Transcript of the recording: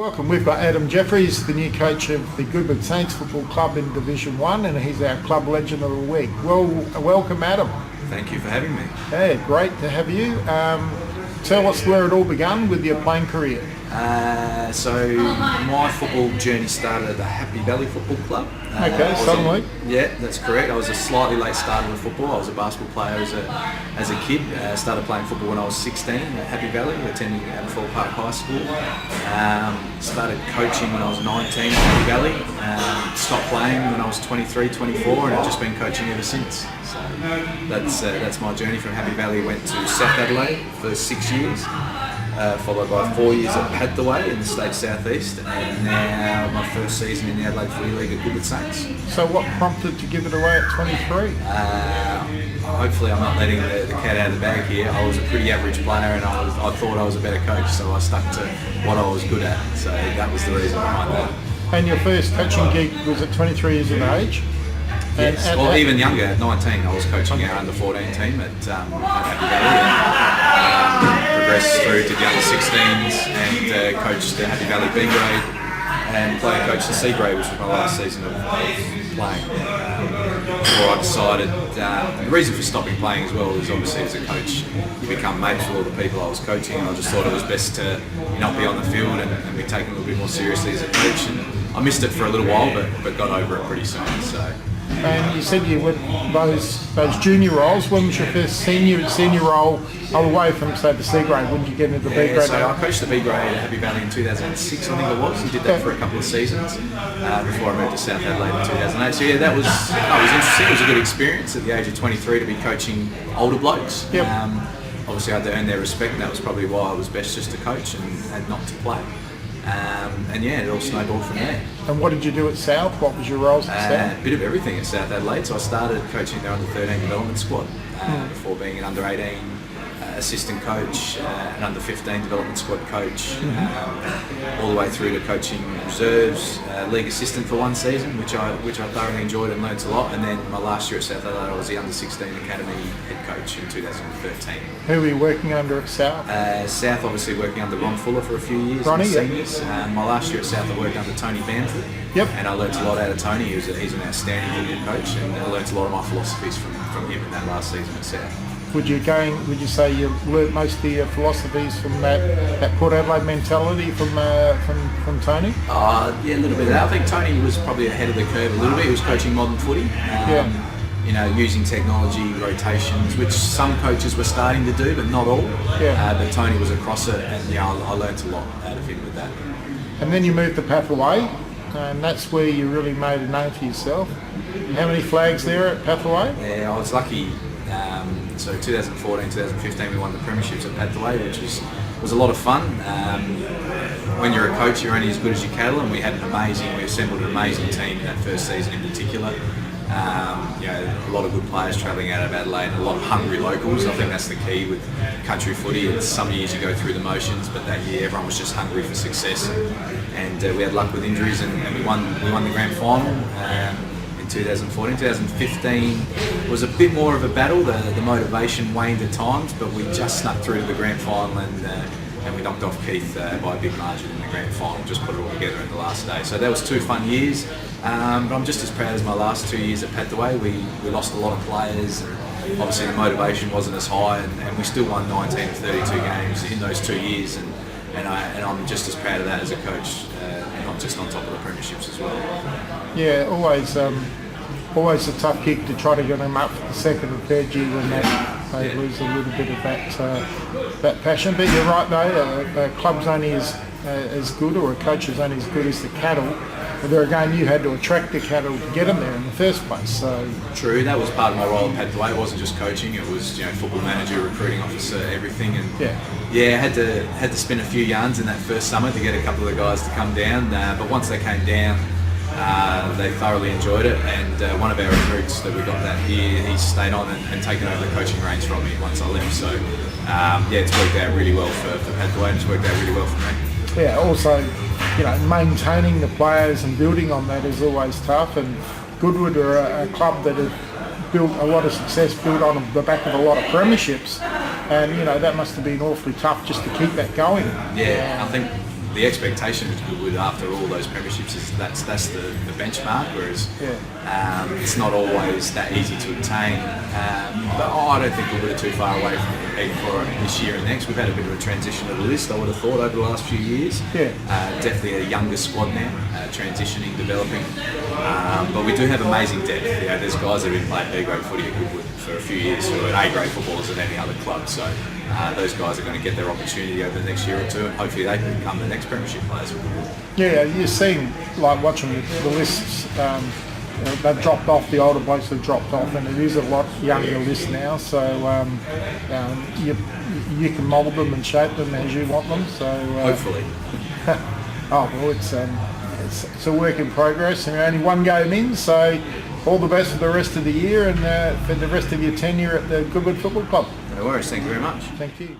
Welcome. We've got Adam Jeffries, the new coach of the Goodwood Saints Football Club in Division 1, and he's our club legend of the week. Well, welcome, Adam. Thank you for having me. Yeah, great to have you. Tell us where it all began with your playing career. So my football journey started at the Happy Valley Football Club. Suddenly. Yeah, that's correct. I was a slightly late starter in football. I was a basketball player as a kid. Started playing football when I was 16 at Happy Valley, attending Adelaide Park High School. Started coaching when I was 19 at Happy Valley. Stopped playing when I was 23, 24, and I've just been coaching ever since. So that's my journey from Happy Valley. Went to South Adelaide for 6 years. Followed by 4 years at Adelaide in the state southeast, and now my first season in the Adelaide Footy League at Goodwood Saints. So what prompted to give it away at 23? Hopefully I'm not letting the cat out of the bag here. I was a pretty average player, and I thought I was a better coach, so I stuck to what I was good at. So that was the reason behind that. And your first coaching gig was at 23 years of age? Yes, or even younger, at 19 I was coaching our under-14 team at Happy Valley. Progressed through to the under-16s and coached the Happy Valley B grade and coached the C grade, which was my last season of playing. Before I decided, the reason for stopping playing as well is obviously as a coach you become mates with all the people I was coaching, and I just thought it was best to not be on the field and be taken a little bit more seriously as a coach. And I missed it for a little while, but got over it pretty soon. So. And you said you went those junior roles. When was your first senior role away from, say, the C grade? When did you get into the B grade? So I coached the B grade at Happy Valley in 2006, I think it was, and did that for a couple of seasons before I moved to South Adelaide in 2008. So yeah, that was interesting. It was a good experience at the age of 23 to be coaching older blokes. Yep. Obviously I had to earn their respect, and that was probably why it was best just to coach and not to play. And yeah, it all snowballed from there. And what did you do at South? What was your roles at South? A bit of everything at South Adelaide. So I started coaching their under-13 development squad before being an under-18 assistant coach, an under-15 development squad coach, all the way through to coaching reserves, league assistant for one season, which I thoroughly enjoyed and learnt a lot. And then my last year at South Adelaide, I was the under-16 academy head coach in 2013. Who were you working under at South? South, obviously working under Ron Fuller for a few years. Ronnie, seniors. My last year at South, I worked under Tony Bamford. Yep. And I learnt a lot out of Tony. He's an outstanding football coach, and I learnt a lot of my philosophies from him in that last season at South. Would you say you learnt most of your philosophies from that Port Adelaide mentality from Tony? Yeah, a little bit of that. I think Tony was probably ahead of the curve a little bit. He was coaching modern footy. Using technology, rotations, which some coaches were starting to do, but not all. Yeah. But Tony was across it, and I learnt a lot out of him with that. And then you moved to Pathaway, and that's where you really made a name for yourself. How many flags there at Pathaway? Yeah, I was lucky. So 2014, 2015 we won the premierships at Adelaide, which was a lot of fun. When you're a coach, you're only as good as your cattle, and we assembled an amazing team in that first season in particular. A lot of good players travelling out of Adelaide, a lot of hungry locals. I think that's the key with country footy. It's some years you go through the motions, but that year everyone was just hungry for success, and we had luck with injuries, and we won the grand final. 2014, 2015 was a bit more of a battle. The motivation waned at times, but we just snuck through to the grand final, and we knocked off Keith by a big margin in the grand final. Just put it all together in the last day. So that was 2 fun years. But I'm just as proud as my last 2 years at Pathaway. We lost a lot of players, and obviously the motivation wasn't as high, and we still won 19 of 32 games in those 2 years. And I'm just as proud of that as a coach, not just on top of the premierships as well. Yeah, always a tough kick to try to get them up for the second and third year when they lose a little bit of that passion. But you're right though, a club's only as good, or a coach is only as good as the cattle. But there again, you had to attract the cattle to get them there in the first place. So true, that was part of my role at Adelaide. It wasn't just coaching; it was football manager, recruiting officer, everything. And I had to spin a few yarns in that first summer to get a couple of the guys to come down. But once they came down, they thoroughly enjoyed it. And one of our recruits that we got that year, he's stayed on and taken over the coaching reins from me once I left. So it's worked out really well for Adelaide, and it's worked out really well for me. Yeah. Also, maintaining the players and building on that is always tough, and Goodwood are a club that have built a lot of success, built on the back of a lot of premierships, and that must have been awfully tough just to keep that going. Yeah, I think the expectation of Goodwood after all those premierships is that's the benchmark, whereas it's not always that easy to obtain. But I don't think Goodwood are too far away from competing for it this year and next. We've had a bit of a transition of the list, I would have thought, over the last few years. Definitely a younger squad now, transitioning, developing. But we do have amazing depth. You know, there's guys that have been playing B-grade footy at Goodwood for a few years who are A-grade footballers at any other club. So those guys are going to get their opportunity over the next year or two, and hopefully they can become the next premiership players. Yeah, you've seen, like watching the lists, they've dropped off, the older blokes have dropped off, and it is a lot younger list now, so you can mould them and shape them as you want them. So hopefully. It's a work in progress, and only one game in, so all the best for the rest of the year and for the rest of your tenure at the Goodwood Football Club. No worries, thank you very much. Thank you.